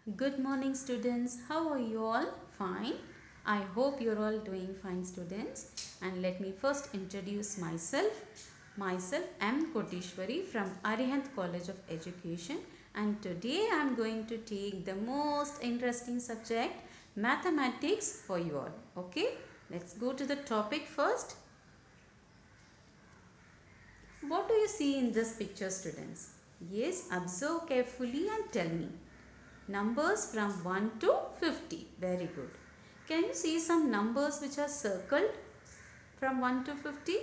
Good morning students. How are you all? Fine. I hope you're all doing fine students. And let me first introduce myself. Myself, I am Kotishwari from Arihant College of Education, and today I am going to take the most interesting subject, mathematics, for you all. Okay, let's go to the topic first. What do you see in this picture students? Yes, observe carefully and tell me. Numbers from 1 to 50. Very good. Can you see some numbers which are circled from 1 to 50?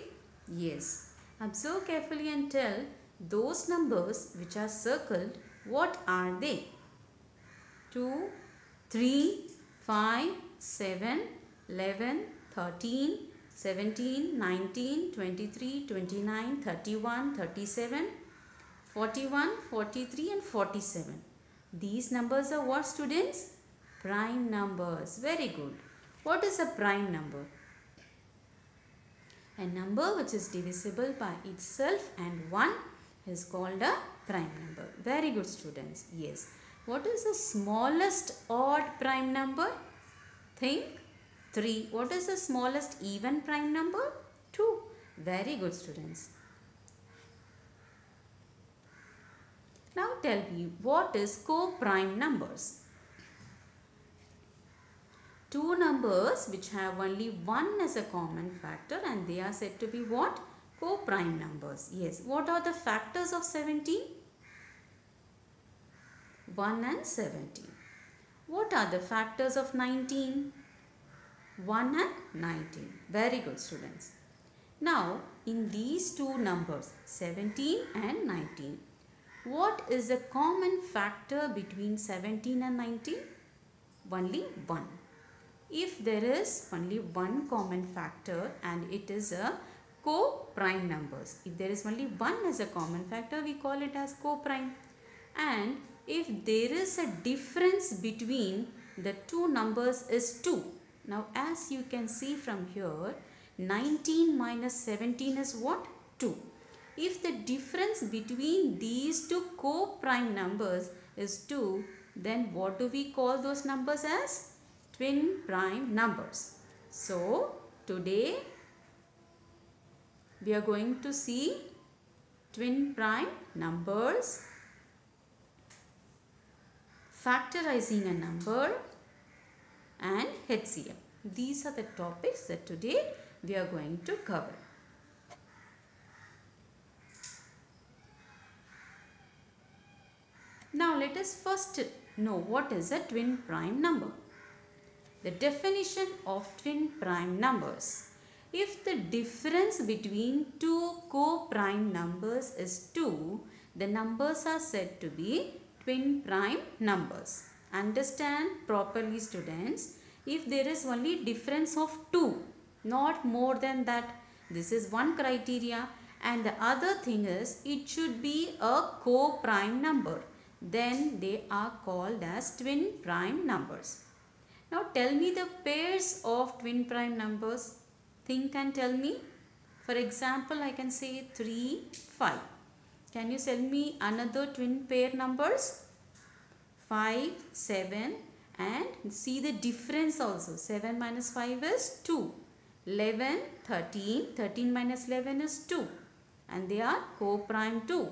Yes. Observe carefully and tell those numbers which are circled, what are they? 2, 3, 5, 7, 11, 13, 17, 19, 23, 29, 31, 37, 41, 43 and 47. These numbers are what students? Prime numbers. Very good. What is a prime number? A number which is divisible by itself and 1 is called a prime number. Very good students. Yes. What is the smallest odd prime number? Think. 3. What is the smallest even prime number? 2. Very good students. Now tell me, what is co-prime numbers? Two numbers which have only 1 as a common factor, and they are said to be what? Co-prime numbers. Yes. What are the factors of 17? 1 and 17. What are the factors of 19? 1 and 19. Very good students. Now in these two numbers 17 and 19, what is the common factor between 17 and 19? Only 1. If there is only one common factor and it is a co-prime numbers. If there is only one as a common factor, we call it as co-prime. And if there is a difference between the two numbers is 2. Now as you can see from here, 19 minus 17 is what? 2. If the difference between these two co-prime numbers is 2, then what do we call those numbers as? Twin prime numbers. So today we are going to see twin prime numbers, factorizing a number, and HCF. These are the topics that today we are going to cover. Now let us first know what is a twin prime number. The definition of twin prime numbers. If the difference between two co-prime numbers is 2, the numbers are said to be twin prime numbers. Understand properly students. If there is only difference of 2, not more than that, this is one criteria, and the other thing is it should be a co-prime number. Then they are called as twin prime numbers. Now tell me the pairs of twin prime numbers. Think and tell me. For example, I can say 3, 5. Can you tell me another twin pair numbers? 5, 7, and see the difference also. 7 minus 5 is 2. 11, 13. 13 minus 11 is 2. And they are co-prime too.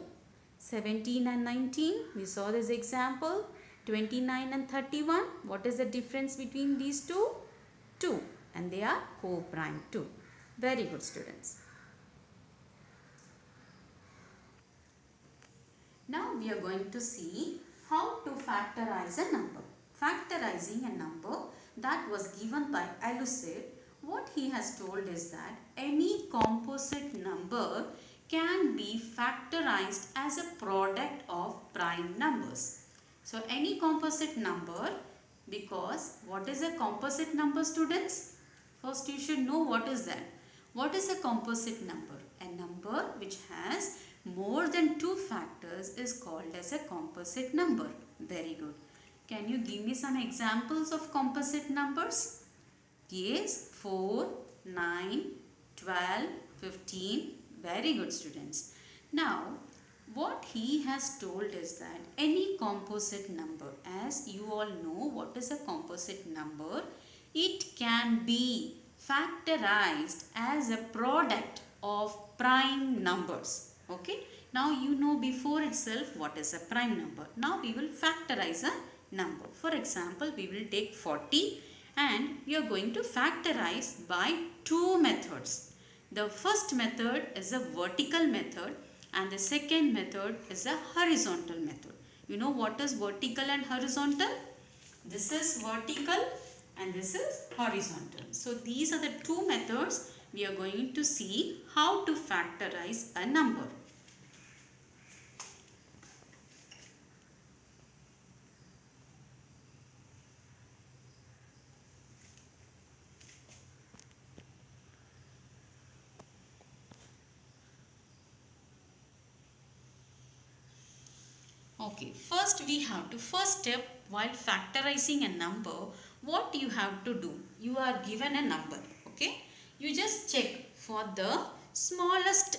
17 and 19, we saw this example. 29 and 31, what is the difference between these two? 2, and they are co-prime too. Very good students. Now we are going to see how to factorize a number. Factorizing a number that was given by Elucid, what he has told is that any composite number can be factorized as a product of prime numbers. So any composite number, because what is a composite number students? First you should know what is that. What is a composite number? A number which has more than 2 factors is called as a composite number. Very good. Can you give me some examples of composite numbers? Yes, 4, 9, 12, 15. Very good students. Now what he has told is that any composite number, as you all know what is a composite number, it can be factorized as a product of prime numbers. Okay. Now you know before itself what is a prime number. Now we will factorize a number. For example, we will take 40 and we are going to factorize by two methods. The first method is a vertical method and the second method is a horizontal method. You know what is vertical and horizontal? This is vertical and this is horizontal. So these are the two methods we are going to see how to factorize a number. Okay, first step while factorizing a number, what you have to do? You are given a number, okay? You just check for the smallest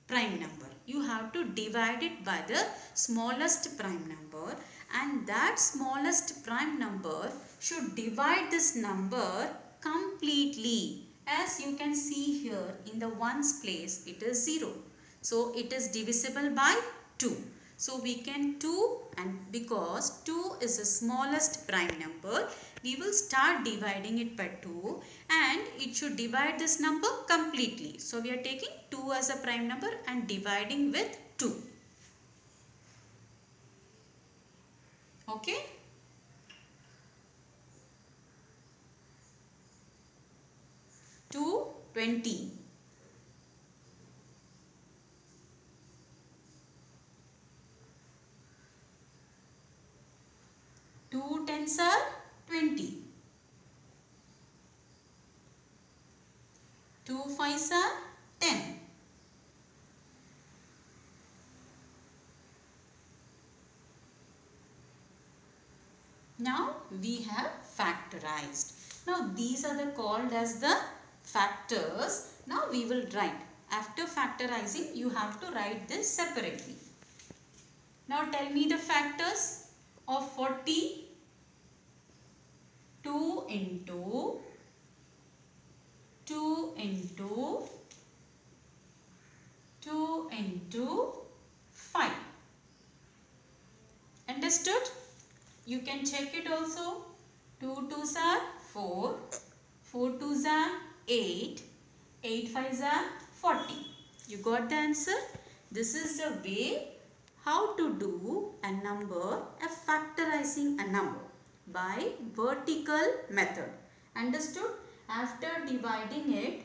prime number. You have to divide it by the smallest prime number, and that smallest prime number should divide this number completely. As you can see here in the ones place, it is 0. So it is divisible by 2. So we can 2, and because 2 is the smallest prime number, we will start dividing it by 2 and it should divide this number completely. So we are taking 2 as a prime number and dividing with 2. Okay. Two 20. 2 tens are 20. 2 fives are 10. Now we have factorized. Now these are called as the factors. Now we will write. After factorizing, you have to write this separately. Now tell me the factors of 40. 2 into 2 into 2 into 5. Understood? You can check it also. 2 twos are 4. 4 twos are 8. 8 fives are 40. You got the answer? This is the way how to do a number, factorizing a number by vertical method. Understood? After dividing it,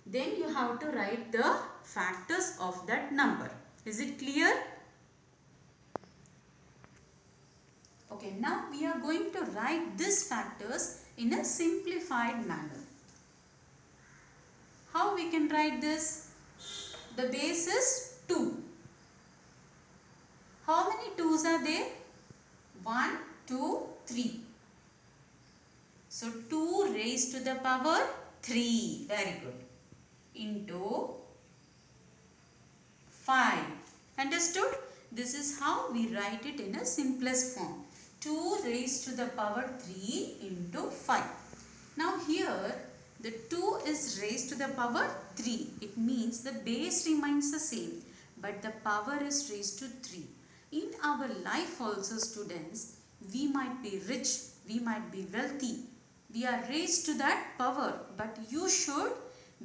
then you have to write the factors of that number. Is it clear? Okay, now we are going to write these factors in a simplified manner. How we can write this? The base is 2. How many 2's are there? 1, 2, 3. So 2 raised to the power 3. Very good. Into 5. Understood? This is how we write it in a simplest form. 2 raised to the power 3 into 5. Now here the 2 is raised to the power 3. It means the base remains the same, but the power is raised to 3. In our life also, students, we might be rich, we might be wealthy. We are raised to that power, but you should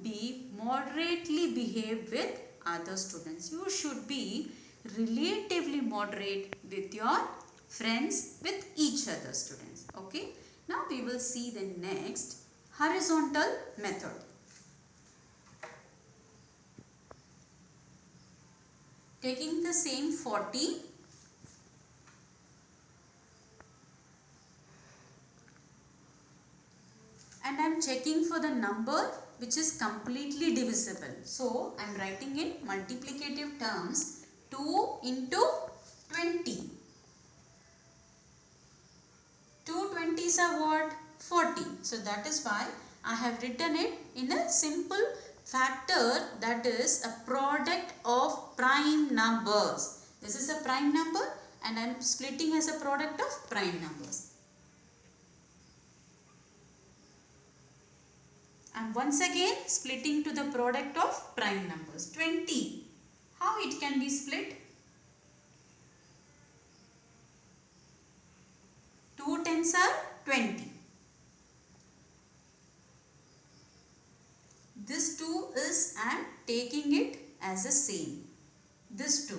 be moderately behave with other students. You should be relatively moderate with your friends, with each other students. Okay. Now we will see the next horizontal method. Taking the same 40, and I am checking for the number which is completely divisible. So I am writing in multiplicative terms 2 into 20. 2 20s are what? 40. So that is why I have written it in a simple factor, that is a product of prime numbers. This is a prime number and I am splitting as a product of prime numbers. And once again splitting to the product of prime numbers. 20. How it can be split? 2 tens are 20. This 2 is I am taking it as a same. This 2.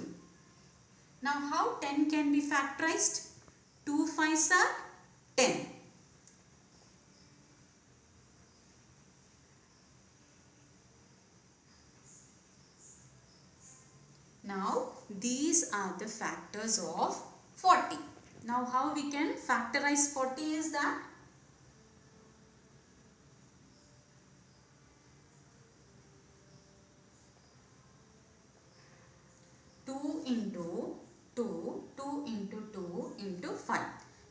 Now how 10 can be factorized? 2 5s are 10. Now these are the factors of 40. Now how we can factorize 40 is that? Two into 2 into 2 into 5.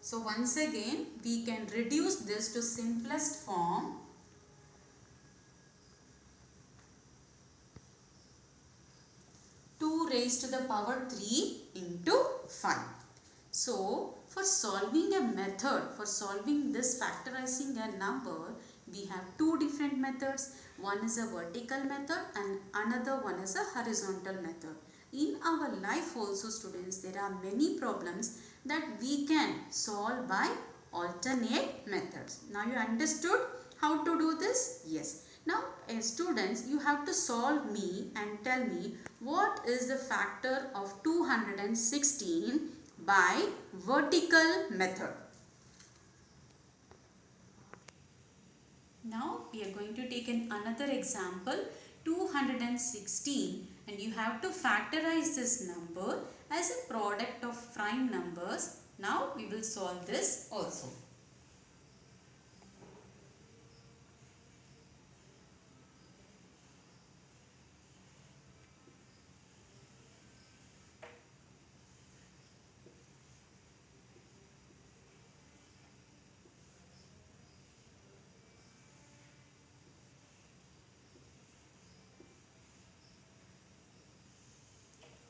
So once again we can reduce this to simplest form. Raised to the power 3 into 5. So for solving a method, for solving this factorizing a number, we have two different methods. One is a vertical method and another one is a horizontal method. In our life also, students, there are many problems that we can solve by alternate methods. Now you understood how to do this? Yes. Now students, you have to solve me and tell me what is the factor of 216 by vertical method. Now we are going to take another example, 216, and you have to factorize this number as a product of prime numbers. Now we will solve this also.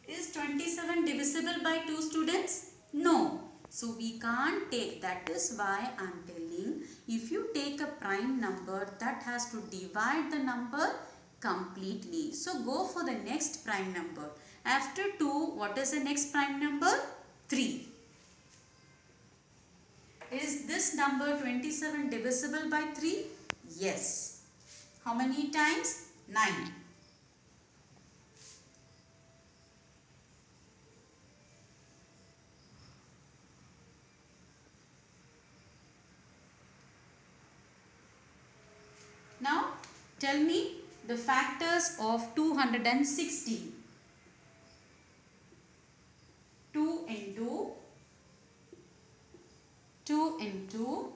Is 27 divisible by 2, students? No. So we can't take. That is why I am telling, if you take a prime number, that has to divide the number completely. So go for the next prime number. After 2, what is the next prime number? 3. Is this number 27 divisible by 3? Yes. How many times? 9. Now tell me the factors of 216. 2 into 2 into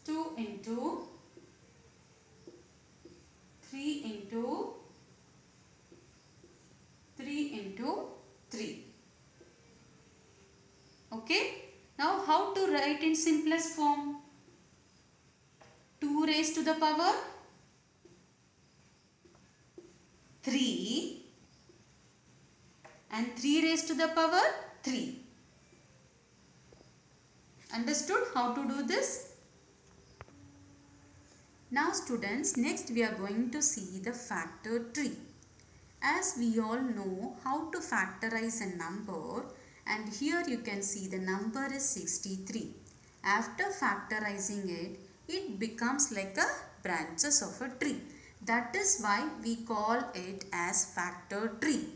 2 into 3 into 3 into 3. Okay. Now how to write in simplest form? 2 raised to the power 3 and 3 raised to the power 3. Understood how to do this? Now students, next we are going to see the factor tree. As we all know how to factorize a number, and here you can see the number is 63. After factorizing it, it becomes like a branches of a tree. That is why we call it as factor tree.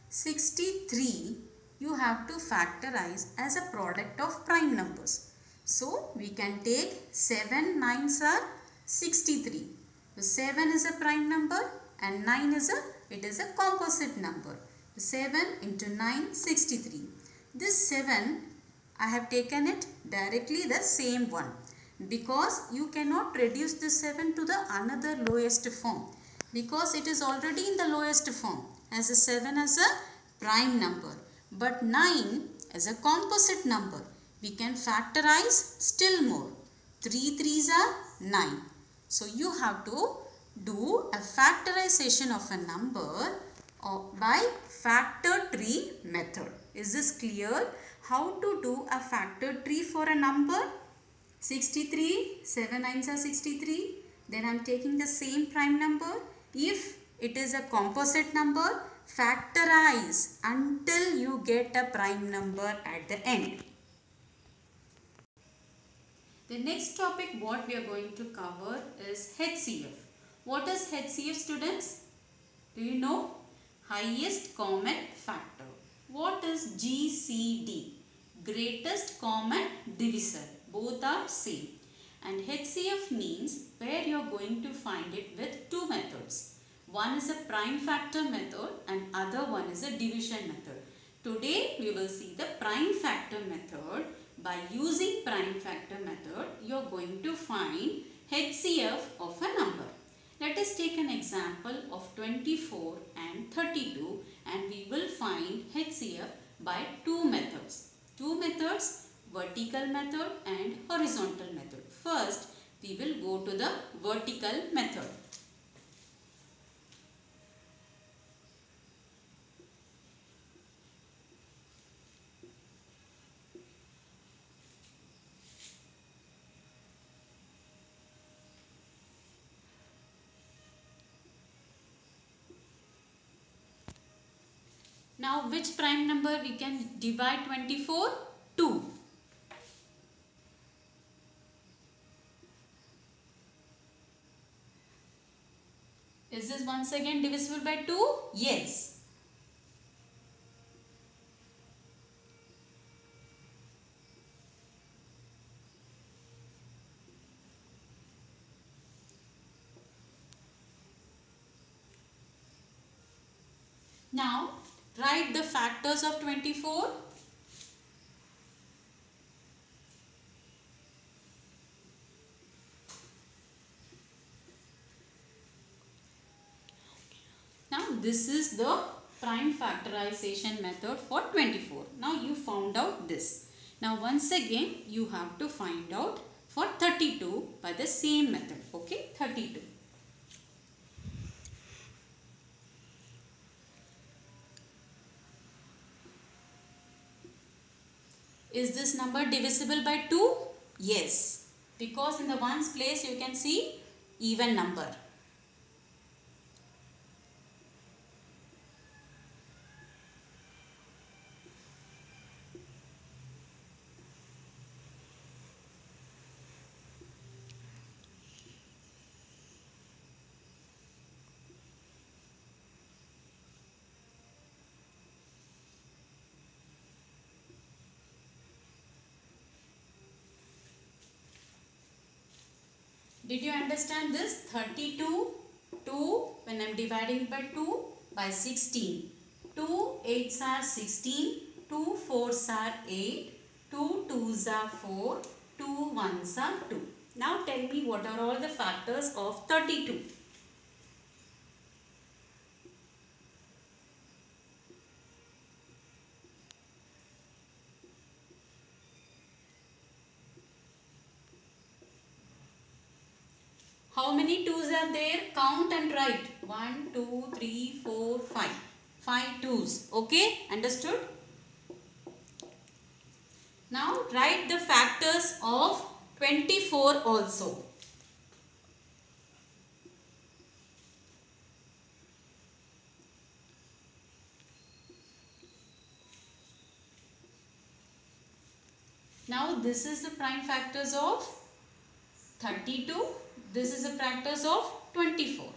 63 you have to factorize as a product of prime numbers. So we can take 7 9s are 63. So 7 is a prime number and 9 is a composite number. 7 into 9 63. This 7 I have taken it directly the same one, because you cannot reduce this 7 to the another lowest form, because it is already in the lowest form as a 7 as a prime number. But 9 as a composite number, we can factorize still more. 3 3s are 9. So you have to do a factorization of a number by factor tree method. Is this clear? How to do a factor tree for a number? 63, 7 nines are 63. Then I am taking the same prime number. If it is a composite number, factorize until you get a prime number at the end. The next topic what we are going to cover is HCF. What is HCF, students? Do you know? Highest common factor. What is GCD? Greatest common divisor. Both are same. And HCF means where you are going to find it with two methods. One is a prime factor method and other one is a division method. Today we will see the prime factor method. By using prime factor method, you are going to find HCF of a number. Let us take an example of 24 and 32 and we will find HCF by two methods. Two methods, vertical method and horizontal method. First, we will go to the vertical method. Now, which prime number we can divide 24? 2. Is this once again divisible by 2? Yes. Now, write the factors of 24. Now, this is the prime factorization method for 24. Now, you found out this. Now, once again, you have to find out for 32 by the same method. Okay, 32. Is this number divisible by 2? Yes. Because in the ones place you can see even number. Did you understand this? 32, 2 when I am dividing by 2 by 16. 2 8s are 16, 2 4s are 8, 2 2s are 4, 2 1s are 2. Now tell me what are all the factors of 32? How many 2s are there? Count and write. 1, 2, 3, 4, 5. 5 2s. Okay? Understood? Now write the factors of 24 also. Now this is the prime factors of 32. This is the factors of 24.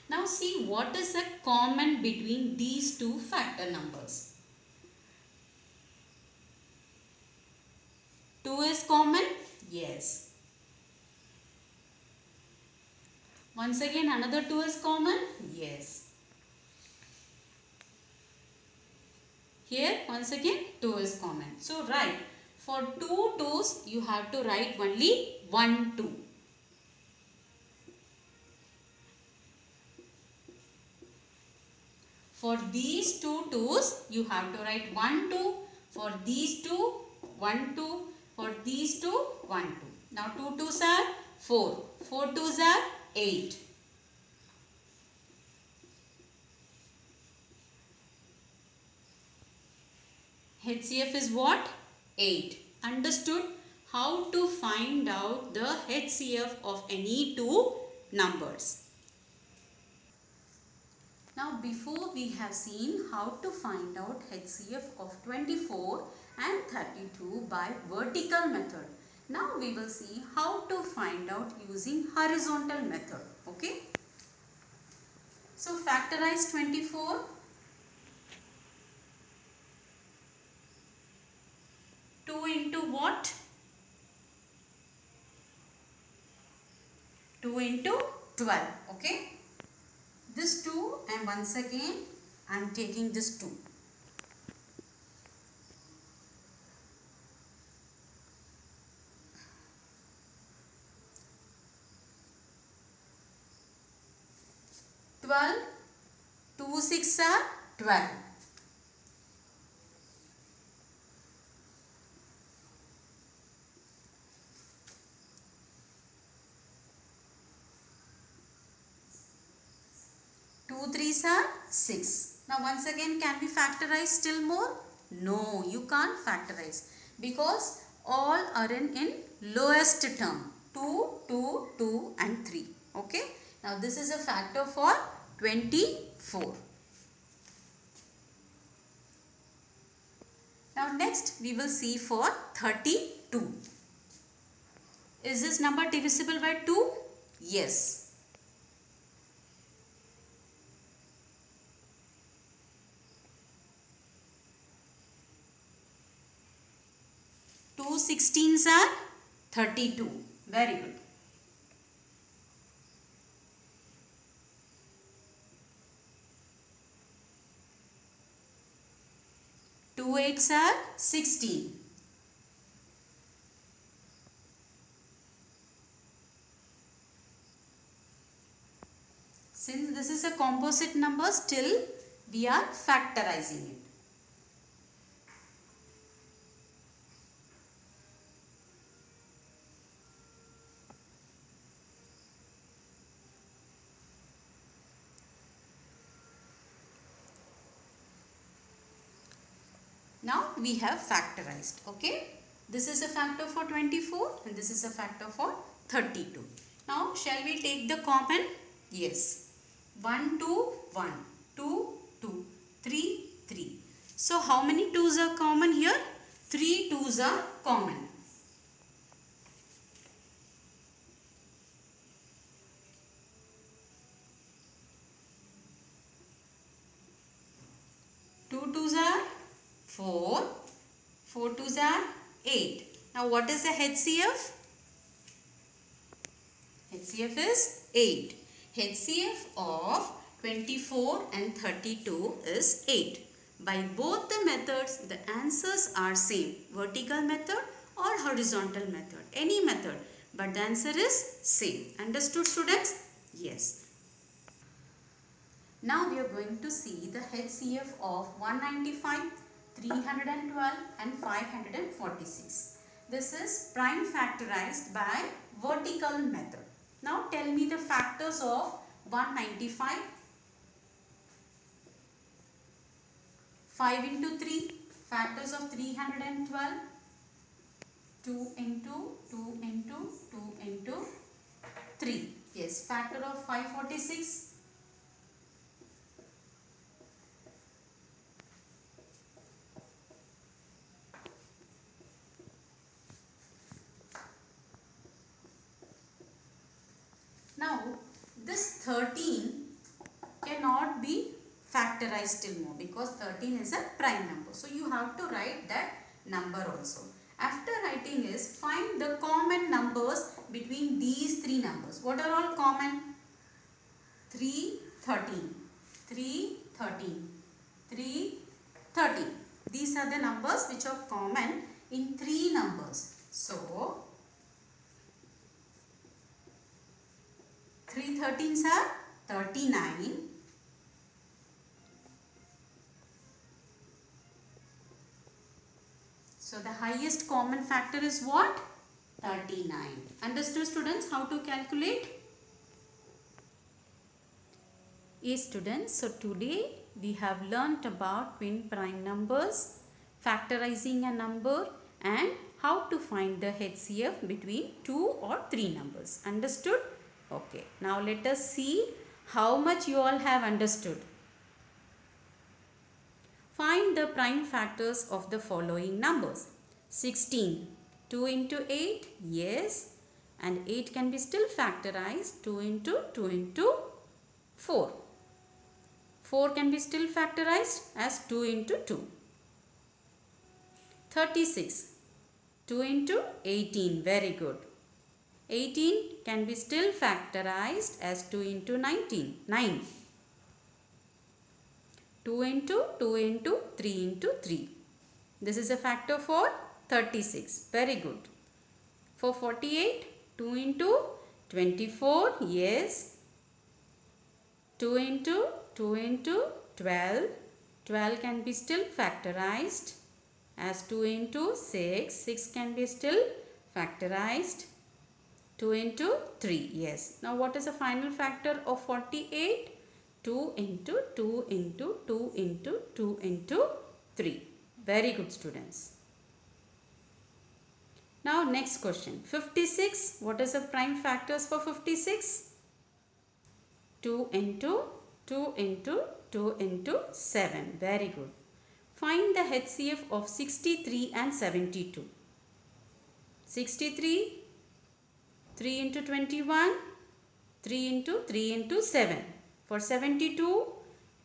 Now see what is the common between these two factor numbers. 2 is common? Yes. Once again another 2 is common? Yes. Here once again 2 is common. So write for 2 2's you have to write only 1 2. For these two 2's, you have to write 1, 2. For these two, 1, 2. For these two, 1, 2. Now 2 2's are 4. 4 2's are 8. HCF is what? 8. Understood how to find out the HCF of any two numbers. Now before we have seen how to find out HCF of 24 and 32 by vertical method. Now we will see how to find out using horizontal method. Okay. So factorize 24. 2 into what? 2 into 12. Okay. This 2 and once again I am taking this 2. Two 6 are 12. Two 3s are 6. Now once again, can we factorize still more? No, you can't factorize because all are in lowest term. 2, 2, 2 and 3. Okay. Now this is a factor for 24. Now next we will see for 32. Is this number divisible by 2? Yes. 2 16s are 32. Very good. 2 8s are 16. Since this is a composite number, still we are factorizing it. Now we have factorized. Okay. This is a factor for 24 and this is a factor for 32. Now shall we take the common? Yes. 1 2 1, 2 2, 3 3. So how many 2's are common here? 3 2's are common. Two 2's are 4, 4 2's are 8. Now what is the HCF? HCF is 8. HCF of 24 and 32 is 8. By both the methods, the answers are same. Vertical method or horizontal method. Any method. But the answer is same. Understood, students? Yes. Now we are going to see the HCF of 195, 312 and 546. This is prime factorized by vertical method. Now tell me the factors of 195. 5 into 3. Factors of 312. 2 into 2 into 2 into 3. Yes, factor of 546. Now, this 13 cannot be factorized till more because 13 is a prime number. So, you have to write that number also. After writing is, find the common numbers between these three numbers. What are all common? 3, 13, 3, 13, 3, 13. These are the numbers which are common in three numbers. So, 3 13s are 39. So the highest common factor is what? 39. Understood, students, how to calculate? Yes, students. So today we have learnt about twin prime numbers, factorizing a number and how to find the HCF between 2 or 3 numbers. Understood? Okay. Now let us see how much you all have understood. Find the prime factors of the following numbers. 16. 2 into 8? Yes. And 8 can be still factorized. 2 into 4. 4 can be still factorized as 2 into 2. 36. 2 into 18. Very good. 18 can be still factorized as 2 into 19. 9. 2 into 3 into 3. This is a factor for 36. Very good. For 48, 2 into 24. Yes. 2 into 12. 12 can be still factorized as 2 into 6. 6 can be still factorized. 2 into 3. Yes. Now what is the final factor of 48? 2 into 2 into 2 into 2 into 3. Very good, students. Now next question. 56. What is the prime factors for 56? 2 into 2 into 2 into 7. Very good. Find the HCF of 63 and 72. 63, 3 into 21, 3 into 3 into 7. For 72,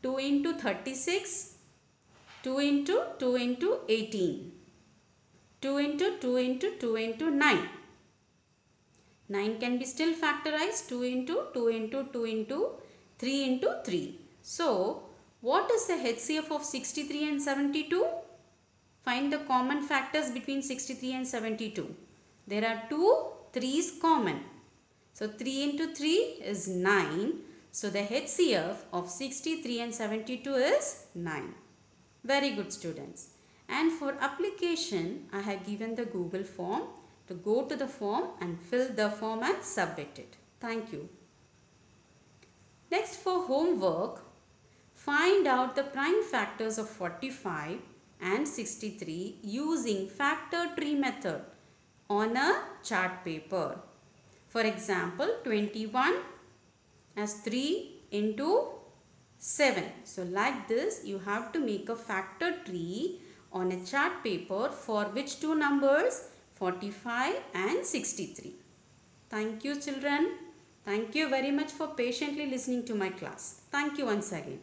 2 into 36, 2 into 2 into 18, 2 into 2 into 2 into 9. 9 can be still factorized 2 into 2 into 2 into 3 into 3. So, what is the HCF of 63 and 72? Find the common factors between 63 and 72. There are 2 3's common. So, 3 into 3 is 9. So, the HCF of 63 and 72 is 9. Very good, students. And for application, I have given the Google form. To go to the form and fill the form and submit it. Thank you. Next, for homework, find out the prime factors of 45 and 63 using factor tree method on a chart paper. For example, 21 as 3 into 7. So like this, you have to make a factor tree on a chart paper for which two numbers? 45 and 63. Thank you, children. Thank you very much for patiently listening to my class. Thank you once again.